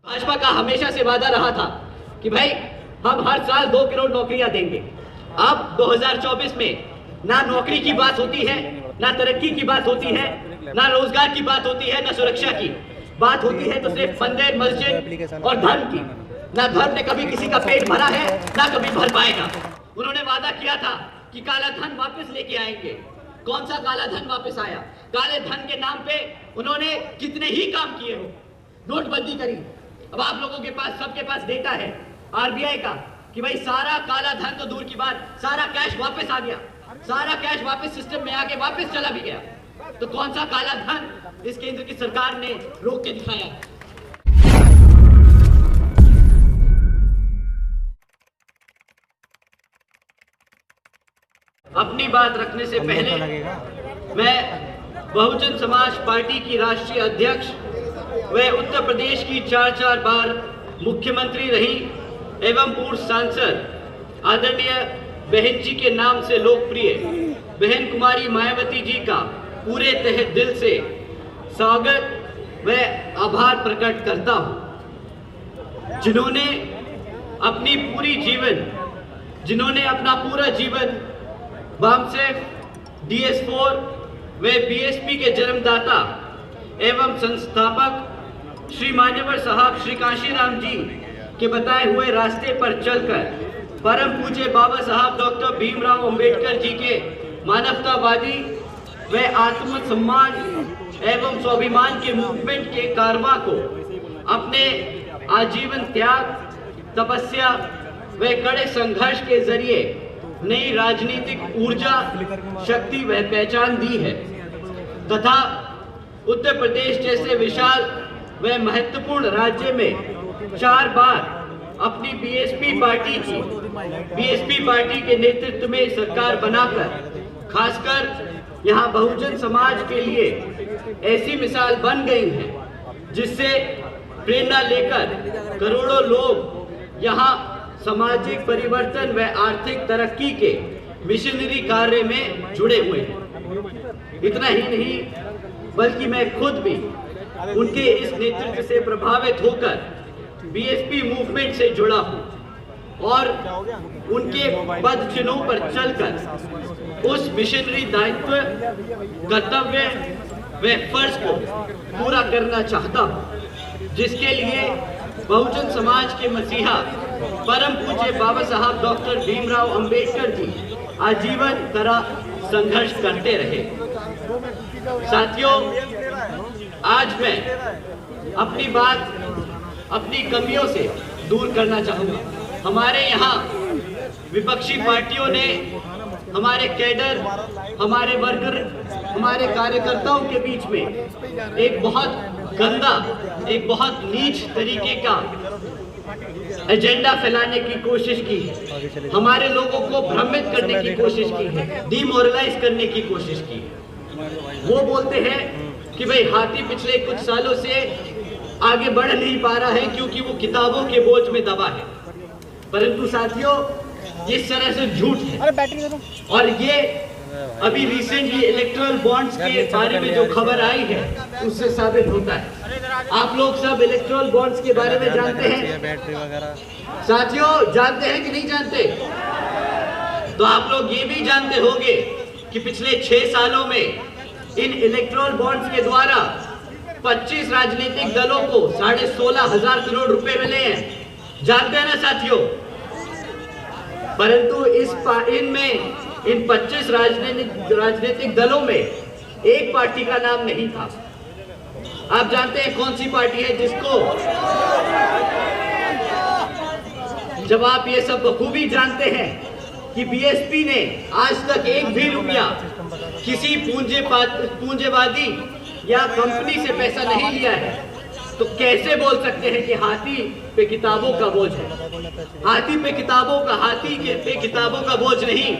भाजपा का हमेशा से वादा रहा था कि भाई हम हर साल 2 करोड़ नौकरियां देंगे। अब 2024 में ना नौकरी की बात होती है, ना तरक्की की बात होती है, ना रोजगार की बात होती है, ना सुरक्षा की बात होती है, तो सिर्फ मंदिर, मस्जिद और धर्म की। ना धर्म ने कभी किसी का पेट भरा है, ना कभी भर पाएगा। उन्होंने वादा किया था कि काला धन वापस लेके आएंगे। कौन सा काला धन वापस आया? काले धन के नाम पे उन्होंने कितने ही काम किए हो। नोटबंदी करी। अब आप लोगों के पास, सबके पास डेटा है आरबीआई का कि भाई सारा काला धन तो दूर की बात, सारा कैश वापस आ गया, सारा कैश वापस सिस्टम में आके वापस चला भी गया। तो कौन सा काला धन इस केंद्र की सरकार ने रोक के दिखाया? अपनी बात रखने से पहले मैं बहुजन समाज पार्टी की राष्ट्रीय अध्यक्ष व उत्तर प्रदेश की 4 बार मुख्यमंत्री रही एवं पूर्व सांसद आदरणीय बहन जी के नाम से लोकप्रिय बहन कुमारी मायावती जी का पूरे तहे दिल से स्वागत व आभार प्रकट करता हूं, जिन्होंने अपना पूरा जीवन वामसेफ, DS4 व BSP के जन्मदाता एवं संस्थापक श्री मान्यवर साहब श्री कांशीराम जी के बताए हुए रास्ते पर चलकर परम पूज्य बाबा साहब डॉक्टर भीमराव अंबेडकर जी के मानवतावादी व आत्मसम्मान एवं स्वाभिमान के मूवमेंट के कारवां को अपने आजीवन त्याग, तपस्या व कड़े संघर्ष के जरिए नई राजनीतिक ऊर्जा, शक्ति व पहचान दी है तथा उत्तर प्रदेश जैसे विशाल व महत्वपूर्ण राज्य में 4 बार अपनी BSP पार्टी के नेतृत्व में सरकार बनाकर खासकर यहाँ बहुजन समाज के लिए ऐसी मिसाल बन गई है जिससे प्रेरणा लेकर करोड़ों लोग यहाँ सामाजिक परिवर्तन व आर्थिक तरक्की के मिशनरी कार्य में जुड़े हुए हैं। इतना ही नहीं बल्कि मैं खुद भी उनके इस नेतृत्व से प्रभावित होकर BSP मूवमेंट से जुड़ा हूं और उनके पद चिन्हों पर चलकर उस मिशनरी दायित्व, कर्तव्य व फर्ज को पूरा करना चाहता हूं, जिसके लिए बहुजन समाज के मसीहा परम पूज्य बाबा साहब डॉक्टर भीमराव अंबेडकर जी आजीवन तरह संघर्ष करते रहे। साथियों, आज मैं अपनी बात अपनी कमियों से दूर करना चाहूंगा। हमारे यहाँ विपक्षी पार्टियों ने हमारे कैडर, हमारे वर्कर, हमारे कार्यकर्ताओं के बीच में एक बहुत गंदा, एक बहुत नीच तरीके का एजेंडा फैलाने की कोशिश की है। हमारे लोगों को भ्रमित करने की कोशिश की है, डिमोरलाइज करने की कोशिश की है। वो बोलते हैं कि भाई हाथी पिछले कुछ सालों से आगे बढ़ नहीं पा रहा है क्योंकि वो किताबों के बोझ में दबा है। परंतु साथियों, इस तरह से झूठ है। और ये अभी रिसेंटली इलेक्ट्रल बॉन्ड्स के बारे में जो खबर आई है उससे साबित होता है। आप लोग सब इलेक्ट्रल बॉन्ड्स के बारे में जानते हैं साथियों, जानते हैं कि नहीं जानते? तो आप लोग ये भी जानते होंगे कि पिछले 6 सालों में इन इलेक्ट्रल बॉन्ड्स के द्वारा 25 राजनीतिक दलों को 16,500 करोड़ रुपए मिले हैं। जानते हैं ना साथियों? परंतु इन 25 राजनीतिक दलों में एक पार्टी का नाम नहीं था। आप जानते हैं कौन सी पार्टी है जिसको, जब आप ये सब बखूबी जानते हैं कि BSP ने आज तक एक भी रुपया किसी पूंजीवादी या कंपनी से पैसा नहीं लिया है, तो कैसे बोल सकते हैं कि हाथी पे किताबों का बोझ है? हाथी पे किताबों का बोझ नहीं।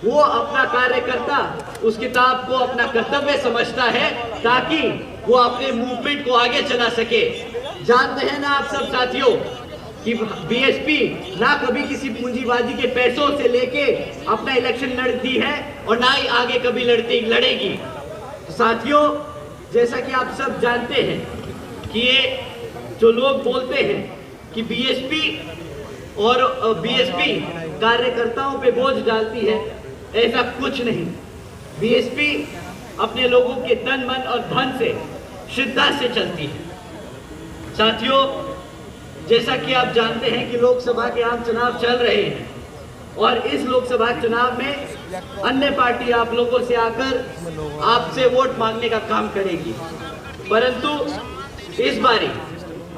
वो अपना कार्य करता, उस किताब को अपना कर्तव्य समझता है ताकि वो अपने मूवमेंट को आगे चला सके। जानते हैं ना आप सब साथियों कि BSP ना कभी किसी पूंजीवादी के पैसों से लेके अपना इलेक्शन लड़ती है और ना ही आगे कभी लड़ेगी। साथियों, जैसा कि आप सब जानते हैं कि ये जो लोग बोलते हैं कि बीएसपी और बीएसपी कार्यकर्ताओं पे बोझ डालती है, ऐसा कुछ नहीं। बीएसपी अपने लोगों के तन मन और धन से, श्रद्धा से चलती है। साथियों, जैसा कि आप जानते हैं कि लोकसभा के आम चुनाव चल रहे हैं और इस लोकसभा चुनाव में अन्य पार्टी आप लोगों से आकर आपसे वोट मांगने का काम करेगी, परंतु इस बारी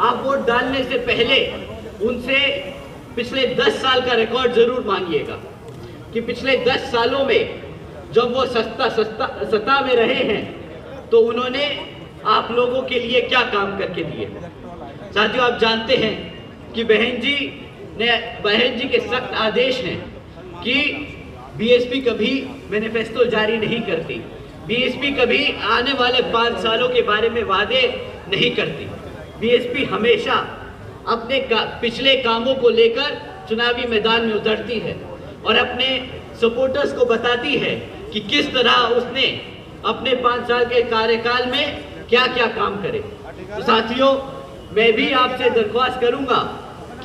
आप वोट डालने से पहले उनसे पिछले 10 साल का रिकॉर्ड जरूर मांगिएगा कि पिछले 10 सालों में जब वो सत्ता में रहे हैं तो उन्होंने आप लोगों के लिए क्या काम करके दिए। साथियों, आप जानते हैं कि बहन जी के सख्त आदेश हैं कि बीएसपी कभी मैनिफेस्टो जारी नहीं करती, बीएसपी कभी आने वाले 5 सालों के बारे में वादे नहीं करती। बीएसपी हमेशा अपने पिछले कामों को लेकर चुनावी मैदान में उतरती है और अपने सपोर्टर्स को बताती है कि किस तरह उसने अपने 5 साल के कार्यकाल में क्या क्या काम करे। तो साथियों, मैं भी आपसे दरख्वास्त करूंगा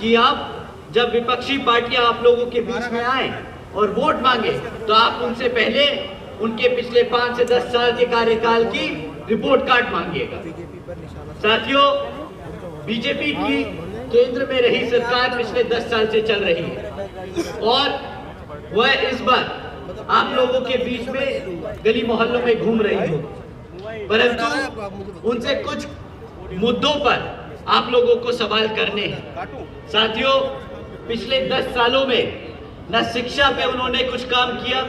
कि आप जब विपक्षी पार्टियां आप लोगों के बीच में आए और वोट मांगे तो आप उनसे पहले उनके पिछले 5 से 10 साल के कार्यकाल की रिपोर्ट कार्ड मांगिएगा। साथियों, बीजेपी की केंद्र में रही सरकार पिछले 10 साल से चल रही है और वह इस बार आप लोगों के बीच में गली मोहल्लों में घूम रही है, परंतु उनसे कुछ मुद्दों पर आप लोगों को सवाल करने हैं। साथियों, पिछले 10 सालों में न शिक्षा पे उन्होंने कुछ काम किया,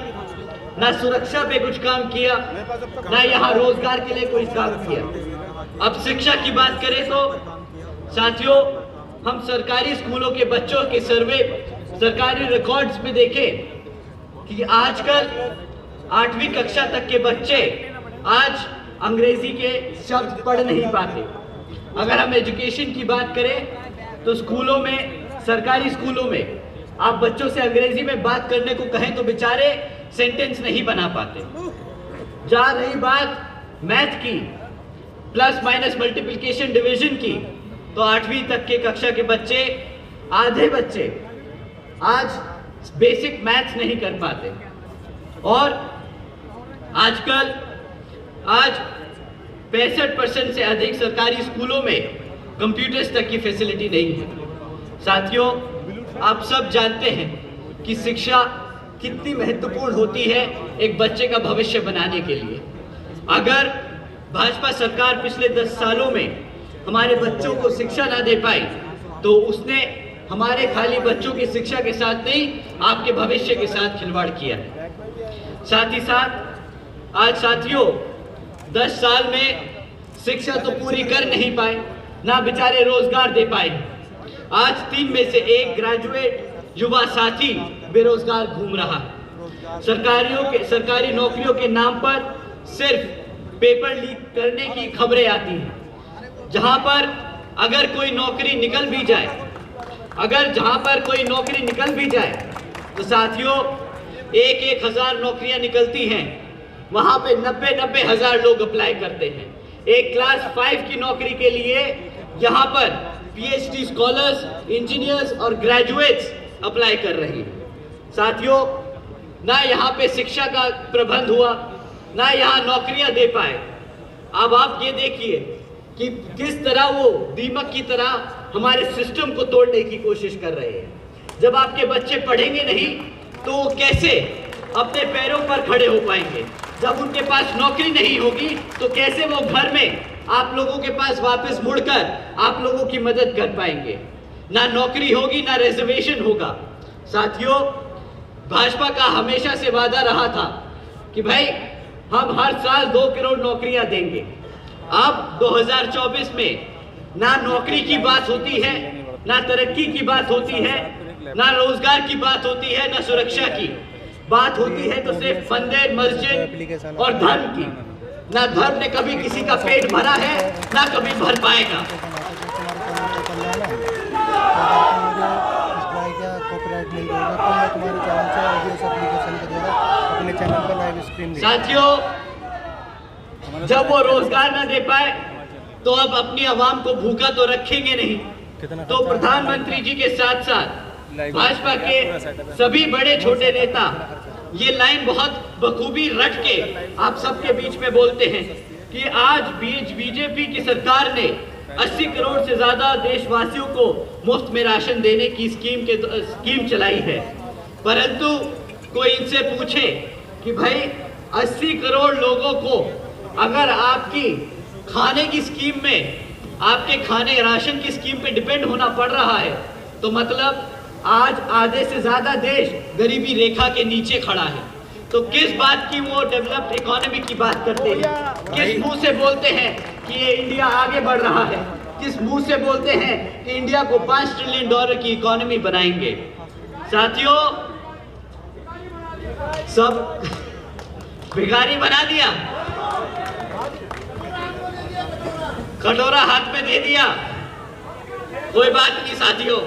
न सुरक्षा पे कुछ काम किया, न यहाँ रोजगार के लिए कोई काम किया। अब शिक्षा की बात करें तो साथियों, हम सरकारी स्कूलों के बच्चों के सर्वे, सरकारी रिकॉर्ड्स में देखें कि आजकल 8वीं कक्षा तक के बच्चे आज अंग्रेजी के शब्द पढ़ नहीं पाते। अगर हम एजुकेशन की बात करें तो स्कूलों में, सरकारी स्कूलों में आप बच्चों से अंग्रेजी में बात करने को कहें तो बेचारे सेंटेंस नहीं बना पाते। जा रही बात मैथ की, प्लस माइनस मल्टीप्लिकेशन डिवीजन की, तो 8वीं तक के कक्षा के बच्चे, आधे बच्चे आज बेसिक मैथ्स नहीं कर पाते। और आजकल 65% से अधिक सरकारी स्कूलों में कंप्यूटर्स तक की फैसिलिटी नहीं है। साथियों, आप सब जानते हैं कि शिक्षा कितनी महत्वपूर्ण होती है एक बच्चे का भविष्य बनाने के लिए। अगर भाजपा सरकार पिछले 10 सालों में हमारे बच्चों को शिक्षा ना दे पाई तो उसने हमारे खाली बच्चों की शिक्षा के साथ नहीं, आपके भविष्य के साथ खिलवाड़ किया है। साथ ही साथ आज साथियों 10 साल में शिक्षा तो पूरी कर नहीं पाए, ना बेचारे रोजगार दे पाए। आज 3 में से 1 ग्रेजुएट युवा साथी बेरोजगार घूम रहा है। सरकारी नौकरियों के नाम पर सिर्फ पेपर लीक करने की खबरें आती हैं, जहां पर अगर कोई नौकरी निकल भी जाए, तो साथियों 1-1 हजार नौकरियां निकलती हैं, वहां पे 90-90 हजार लोग अप्लाई करते हैं। एक क्लास 5 की नौकरी के लिए यहाँ पर पीएचडी स्कॉलर्स, इंजीनियर्स और ग्रेजुएट्स अप्लाई कर रही हैं। साथियों, ना यहाँ पे शिक्षा का प्रबंध हुआ, ना यहाँ नौकरियां दे पाए। अब आप ये देखिए कि किस तरह वो दीमक की तरह हमारे सिस्टम को तोड़ने की कोशिश कर रहे हैं। जब आपके बच्चे पढ़ेंगे नहीं तो वो कैसे अपने पैरों पर खड़े हो पाएंगे? जब उनके पास नौकरी नहीं होगी तो कैसे वो घर में आप लोगों के पास वापस मुड़कर आप लोगों की मदद कर पाएंगे? ना नौकरी होगी, ना रिजर्वेशन होगा। साथियों, भाजपा का हमेशा से वादा रहा था कि भाई हम हर साल 2 करोड़ नौकरियां देंगे। अब 2024 में ना नौकरी की बात होती है, ना तरक्की की बात होती है, ना रोजगार की बात होती है, ना सुरक्षा की बात होती है, तो सिर्फ मंदिर, मस्जिद और धर्म की। ना धर्म ने कभी किसी का पेट भरा है, ना कभी भर पाएगा। साथियों, जब वो रोजगार ना दे पाए तो अब अपनी आवाम को भूखा तो रखेंगे नहीं। तो प्रधानमंत्री जी के साथ साथ भाजपा के सभी बड़े छोटे नेता ये लाइन बहुत बखूबी रट के आप सबके बीच में बोलते हैं कि आज बीजेपी की सरकार ने 80 करोड़ से ज्यादा देशवासियों को मुफ्त में राशन देने की स्कीम चलाई है। परंतु कोई इनसे पूछे कि भाई 80 करोड़ लोगों को अगर आपकी खाने की स्कीम में, आपके खाने राशन की स्कीम पे डिपेंड होना पड़ रहा है, तो मतलब आज आधे से ज्यादा देश गरीबी रेखा के नीचे खड़ा है। तो किस बात की वो डेवलप्ड इकोनॉमी की बात करते हैं? किस मुंह से बोलते हैं कि ये इंडिया आगे बढ़ रहा है? किस मुंह से बोलते हैं कि इंडिया को $5 ट्रिलियन की इकोनॉमी बनाएंगे? साथियों, सब भिखारी बना दिया, कटोरा हाथ में दे दिया। कोई बात नहीं साथियों,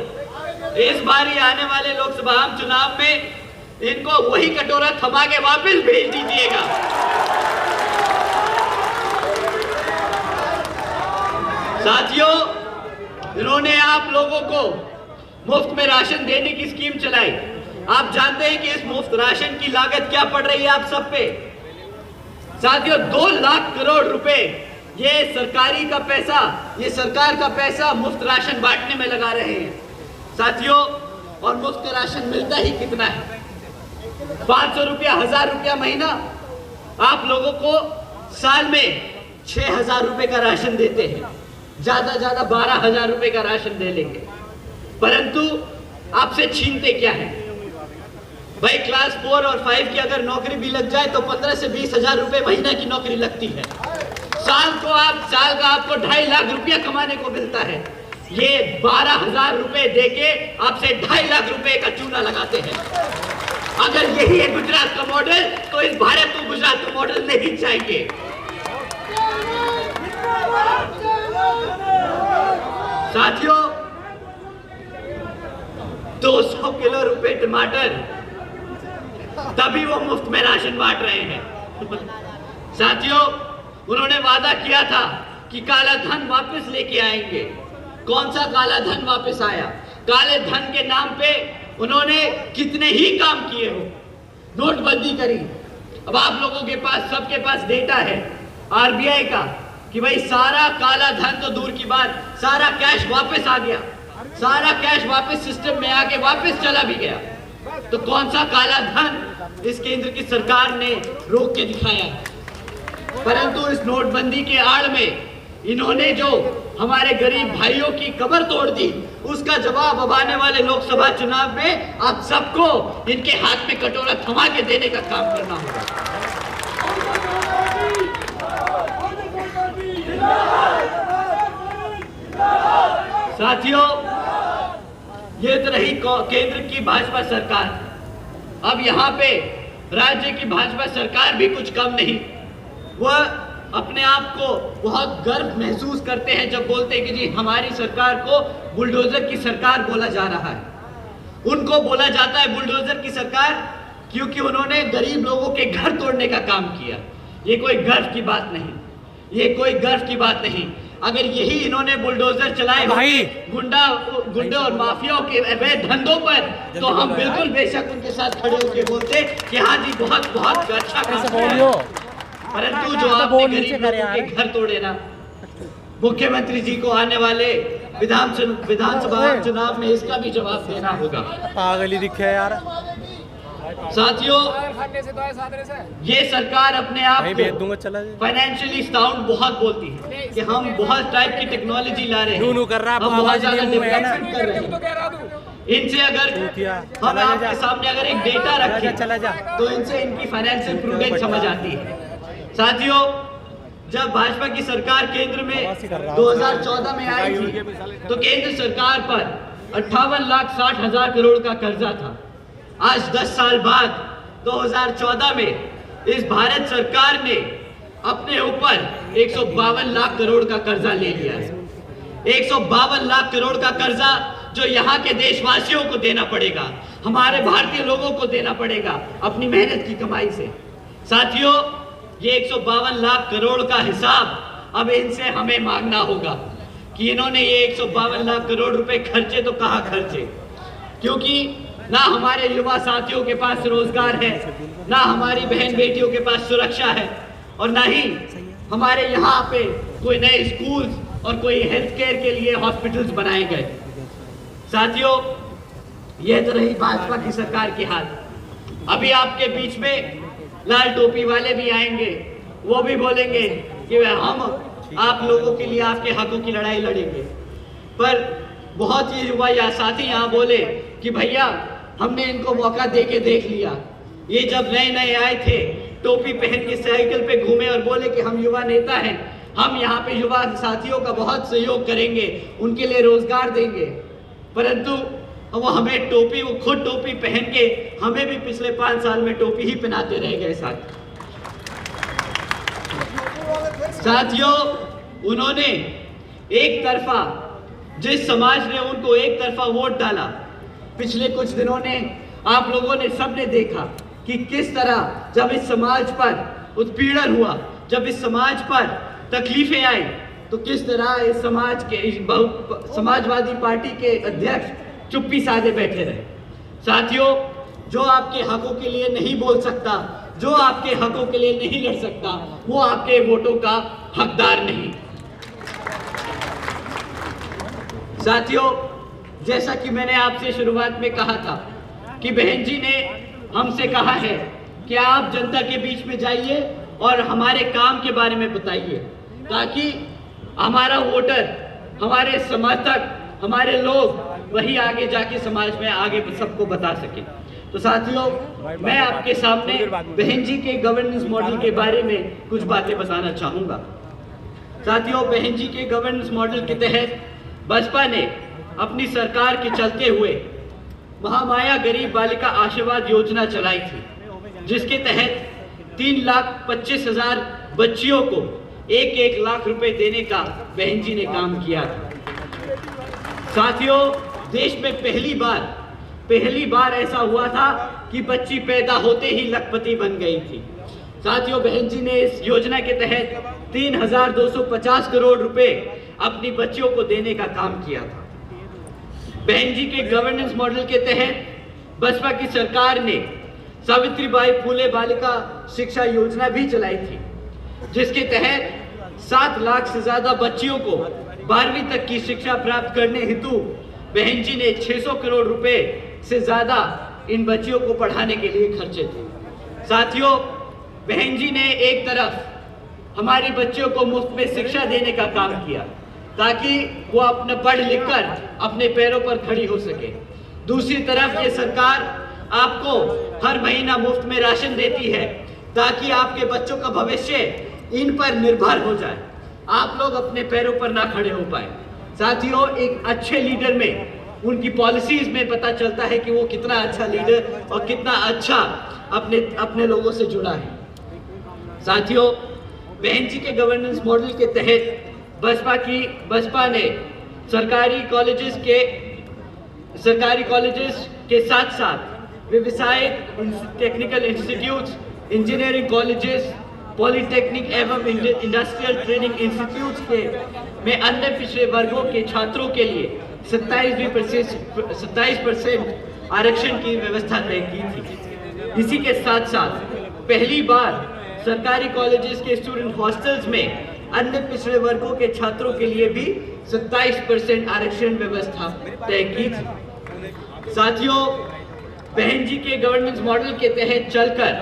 इस बार ही आने वाले लोकसभा चुनाव में इनको वही कटोरा थमा के वापस भेज दीजिएगा। साथियों, इन्होंने आप लोगों को मुफ्त में राशन देने की स्कीम चलाई। आप जानते हैं कि इस मुफ्त राशन की लागत क्या पड़ रही है आप सब पे? साथियों, 2 लाख करोड़ रुपए ये सरकारी का पैसा, ये सरकार का पैसा मुफ्त राशन बांटने में लगा रहे हैं साथियों। और मुफ्त राशन मिलता ही कितना है? 500 रुपया, 1000 रुपया महीना। आप लोगों को साल में 6000 रुपए का राशन देते हैं, ज्यादा 12,000 रुपए का राशन दे लेंगे। परंतु आपसे छीनते क्या है भाई? क्लास 4 और 5 की अगर नौकरी भी लग जाए तो 15 से 20,000 रुपए महीना की नौकरी लगती है। साल का आपको 2.5 लाख रुपया कमाने को मिलता है। ये 12,000 रुपए देके आपसे 2.5 लाख रुपए का चूना लगाते हैं। अगर यही है गुजरात का मॉडल, तो इस भारत को गुजरात का मॉडल नहीं चाहिए। साथियों, 200 किलो रुपए टमाटर, तभी वो मुफ्त में राशन बांट रहे हैं। साथियों, उन्होंने वादा किया था कि काला धन वापस लेके आएंगे। कौन सा काला धन वापस आया? काले धन के नाम पे उन्होंने कितने ही काम किए हो। नोटबंदी करी। अब आप लोगों के पास, सबके पास डेटा है आरबीआई का कि भाई सारा काला धन तो दूर की बात, सारा कैश वापस आ गया। सारा कैश वापस सिस्टम में आके वापस चला भी गया। तो कौन सा काला धन इस केंद्र की सरकार ने रोक के दिखाया? परंतु इस नोटबंदी के आड़ में इन्होंने जो हमारे गरीब भाइयों की कमर तोड़ दी, उसका जवाब अब आने वाले लोकसभा चुनाव में आप सबको इनके हाथ में कटोरा थमा के देने का काम करना होगा। साथियों, ये तो रही केंद्र की भाजपा सरकार। अब यहाँ पे राज्य की भाजपा सरकार भी कुछ कम नहीं। वह अपने आप को बहुत गर्व महसूस करते हैं जब बोलते हैं कि जी हमारी सरकार को बुलडोजर की सरकार बोला जा रहा है। उनको बोला जाता है बुलडोजर की सरकार क्योंकि उन्होंने गरीब लोगों के घर तोड़ने का काम किया। ये कोई गर्व की बात नहीं, ये कोई गर्व की बात नहीं। अगर यही इन्होंने बुलडोजर चलाए गुंडा और माफियाओं के अवैध धंधों पर, तो हम बिल्कुल बेशक उनके साथ खड़े होकर बोलते कि हाँ जी बहुत बहुत अच्छा काम। परंतु जो आपने गरीब लोगों के घर तोड़े ना, मुख्यमंत्री जी को आने वाले विधानसभा चुनाव में इसका भी जवाब देना होगा। पागल ही दिखे यार। साथियों, ये सरकार अपने आप को फाइनेंशियली साउंड बहुत बोलती है कि हम बहुत टाइप की टेक्नोलॉजी ला रहे हैं, हम बहुत ज्यादा डेवलपमेंट कर रहे हैं। इनसे अगर हम आपके सामने अगर एक डेटा रखें तो इनसे इनकी फाइनेंशियल प्रूडेंस समझ आती है। साथियों, जब भाजपा की सरकार केंद्र में 2014 में आई थी तो केंद्र सरकार पर 58,60,000 करोड़ का कर्जा था। आज 10 साल बाद 2014 में इस भारत सरकार ने अपने ऊपर 152 लाख करोड़ का कर्जा ले लिया है। 152 लाख करोड़ का कर्जा जो यहाँ के देशवासियों को देना पड़ेगा, हमारे भारतीय लोगों को देना पड़ेगा अपनी मेहनत की कमाई से। साथियों, ये 152 लाख करोड़ का हिसाब अब इनसे हमें मांगना होगा कि इन्होंने ये 152 लाख करोड़ रुपए खर्चे तो कहाँ खर्चे, क्योंकि ना हमारे युवा साथियों के पास रोजगार है, ना हमारी बहन बेटियों के पास सुरक्षा है, और ना ही हमारे यहाँ पे कोई नए स्कूल्स और कोई हेल्थ केयर के लिए हॉस्पिटल्स बनाए गए। साथियों, यह तो रही भाजपा की सरकार की हाल। अभी आपके बीच में लाल टोपी वाले भी आएंगे, वो भी बोलेंगे कि हम आप लोगों के लिए आपके हकों की लड़ाई लड़ेंगे। पर बहुत ही युवा या साथी यहाँ बोले कि भैया हमने इनको मौका दे के देख लिया, ये जब नए नए आए थे टोपी पहन के साइकिल पे घूमे और बोले कि हम युवा नेता हैं, हम यहाँ पे युवा साथियों का बहुत सहयोग करेंगे, उनके लिए रोजगार देंगे, परंतु वो हमें टोपी, वो खुद टोपी पहन के हमें भी पिछले 5 साल में टोपी ही पहनाते रह गए। साथियों, उन्होंने एक तरफा, जिस समाज ने उनको एक तरफा वोट डाला, पिछले कुछ दिनों ने आप लोगों ने सबने देखा कि किस तरह जब इस समाज पर उत्पीड़न हुआ, जब इस समाज पर तकलीफें आई, तो किस तरह इस समाज के समाजवादी पार्टी के अध्यक्ष चुप्पी साधे बैठे रहे। साथियों, जो आपके हकों के लिए नहीं बोल सकता, जो आपके हकों के लिए नहीं लड़ सकता, वो आपके वोटों का हकदार नहीं। साथियों, जैसा कि मैंने आपसे शुरुआत में कहा था कि बहन जी ने हमसे कहा है कि आप जनता के बीच में जाइए और हमारे काम के बारे में बताइए, ताकि हमारा वोटर, हमारे समर्थक, हमारे लोग वही आगे जाके समाज में आगे सबको बता सके। तो साथियों, मैं आपके सामने बहन जी के गवर्नेंस मॉडल के बारे में कुछ बातें बताना चाहूंगा। साथियों, बहन जी के गवर्नेंस मॉडल के तहत बसपा ने अपनी सरकार के चलते हुए महामाया गरीब बालिका आशीर्वाद योजना चलाई थी, जिसके तहत 3,25,000 बच्चियों को 1-1 लाख रुपए देने का बहन जी ने काम किया था। साथियों, देश में पहली बार ऐसा हुआ था कि बच्ची पैदा होते ही लखपति बन गई थी। साथियों, बहन जी ने इस योजना के तहत 3,250 करोड़ रुपए अपनी बच्चियों को देने का काम किया था। बहन जी के गवर्नेंस मॉडल के तहत बसपा की सरकार ने सावित्रीबाई फुले बालिका शिक्षा योजना भी चलाई थी, जिसके तहत 7 लाख से ज्यादा बच्चियों को 12वीं तक की शिक्षा प्राप्त करने हेतु बहन जी ने 600 करोड़ रुपए से ज्यादा इन बच्चियों को पढ़ाने के लिए खर्चे थे। साथियों, बहन जी ने एक तरफ हमारी बच्चियों को मुफ्त में शिक्षा देने का काम किया ताकि वो अपने पढ़ लिख कर अपने पैरों पर खड़ी हो सके। दूसरी तरफ ये सरकार आपको हर महीना मुफ्त में राशन देती है ताकि आपके बच्चों का भविष्य इन पर निर्भर हो जाए, आप लोग अपने पैरों पर ना खड़े हो पाए। साथियों, एक अच्छे लीडर में उनकी पॉलिसीज में पता चलता है कि वो कितना अच्छा लीडर और कितना अच्छा अपने लोगों से जुड़ा है। साथियों, बहन जी के गवर्नेंस मॉडल के तहत बसपा ने सरकारी कॉलेजेस के साथ साथ व्यवसायिक technical institutes, engineering colleges, polytechnic एवं इंडस्ट्रियल ट्रेनिंग इंस्टीट्यूट्स के में अन्य पिछड़े वर्गों के छात्रों के लिए 27% आरक्षण की व्यवस्था तय की थी। इसी के साथ साथ पहली बार सरकारी कॉलेजेस के स्टूडेंट हॉस्टल्स में अन्य पिछड़े वर्गों के छात्रों के लिए भी 27% आरक्षण व्यवस्था तय की थी। साथियों, बहन जी के गवर्नेंस मॉडल के तहत चलकर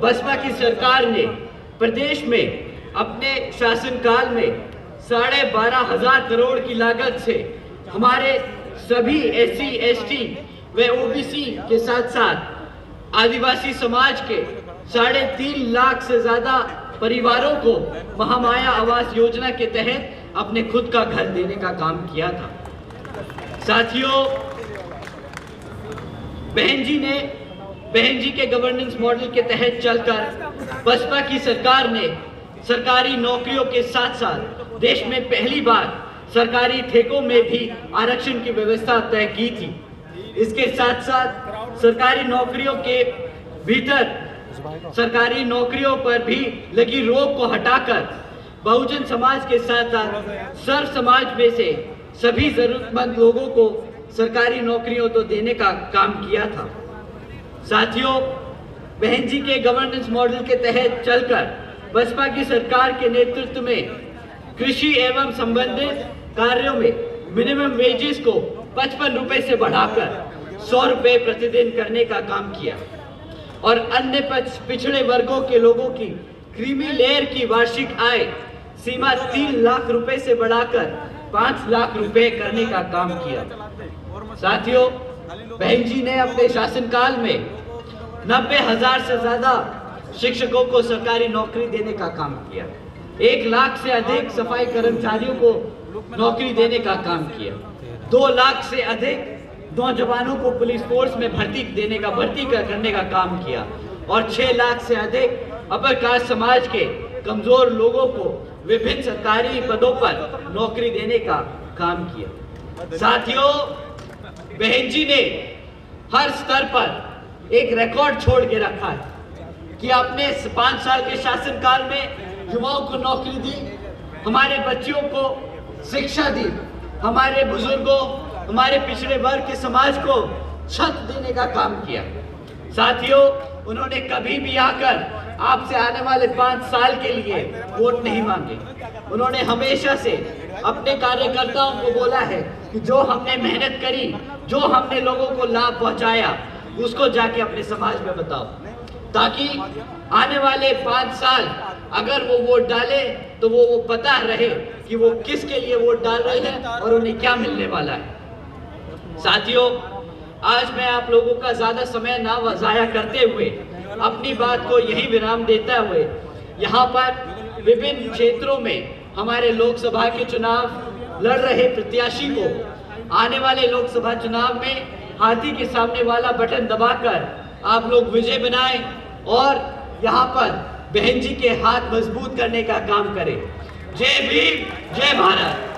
बसपा की सरकार ने प्रदेश में अपने शासनकाल में 12,500 करोड़ की लागत से हमारे सभी SC, ST व OBC के साथ साथ आदिवासी समाज के 3.5 लाख से ज्यादा परिवारों को महामाया आवास योजना के तहत अपने खुद का घर देने का काम किया था। साथियों, बहन जी के गवर्नेंस मॉडल के तहत चलकर बसपा की सरकार ने सरकारी नौकरियों के साथ साथ देश में पहली बार सरकारी ठेकों में भी आरक्षण की व्यवस्था तय की थी। इसके साथ साथ सरकारी नौकरियों के भीतर सरकारी नौकरियों पर भी लगी रोक को हटाकर बहुजन समाज के साथ साथ सर्व समाज में से सभी जरूरतमंद लोगों को सरकारी नौकरियों तो देने का काम किया था। साथियों, बहन जी के गवर्नेंस मॉडल के तहत चलकर बसपा की सरकार के नेतृत्व में कृषि एवं संबंधित कार्यों में मिनिमम वेजेस को 55 रुपए से बढ़ाकर 100 रुपए प्रतिदिन करने का काम किया और अन्य पिछड़े वर्गों के लोगों की क्रीमी लेयर की वार्षिक आय सीमा 3 लाख रुपए से बढ़ाकर 5 लाख रुपए करने का काम किया। साथियों, बहन जी ने अपने शासनकाल में 90,000 से ज्यादा शिक्षकों को सरकारी नौकरी देने का काम किया, 1 लाख से अधिक सफाई कर्मचारियों को नौकरी देने का काम किया, 2 लाख से अधिक नौजवानों को पुलिस फोर्स में भर्ती करने का काम किया और 6 लाख से अधिक अपर कास्ट समाज के कमजोर लोगों को विभिन्न सरकारी पदों पर नौकरी देने का काम किया। साथियों, बहन जी ने हर स्तर पर एक रिकॉर्ड छोड़ के रखा है कि आपने 5 साल के शासनकाल में युवाओं को नौकरी दी, हमारे बच्चों को शिक्षा दी, हमारे बुजुर्गों, हमारे पिछड़े वर्ग के समाज को छत देने का काम किया। साथियों, उन्होंने कभी भी आकर आपसे आने वाले 5 साल के लिए वोट नहीं मांगे। उन्होंने हमेशा से अपने कार्यकर्ताओं को बोला है कि जो हमने मेहनत करी, जो हमने लोगों को लाभ पहुंचाया, उसको जाके अपने समाज में बताओ, ताकि आने वाले 5 साल अगर वो वोट डाले तो वो पता रहे कि वो किसके लिए वोट डाल रहे हैं और उन्हें क्या मिलने वाला है। साथियों, आज मैं आप लोगों का ज्यादा समय ना ज़ाया करते हुए अपनी बात को यही विराम देता हुए यहाँ पर विभिन्न क्षेत्रों में हमारे लोकसभा के चुनाव लड़ रहे प्रत्याशी को आने वाले लोकसभा चुनाव में हाथी के सामने वाला बटन दबाकर आप लोग विजय बनाएं और यहाँ पर बहन जी के हाथ मजबूत करने का काम करें। जय भीम, जय भारत।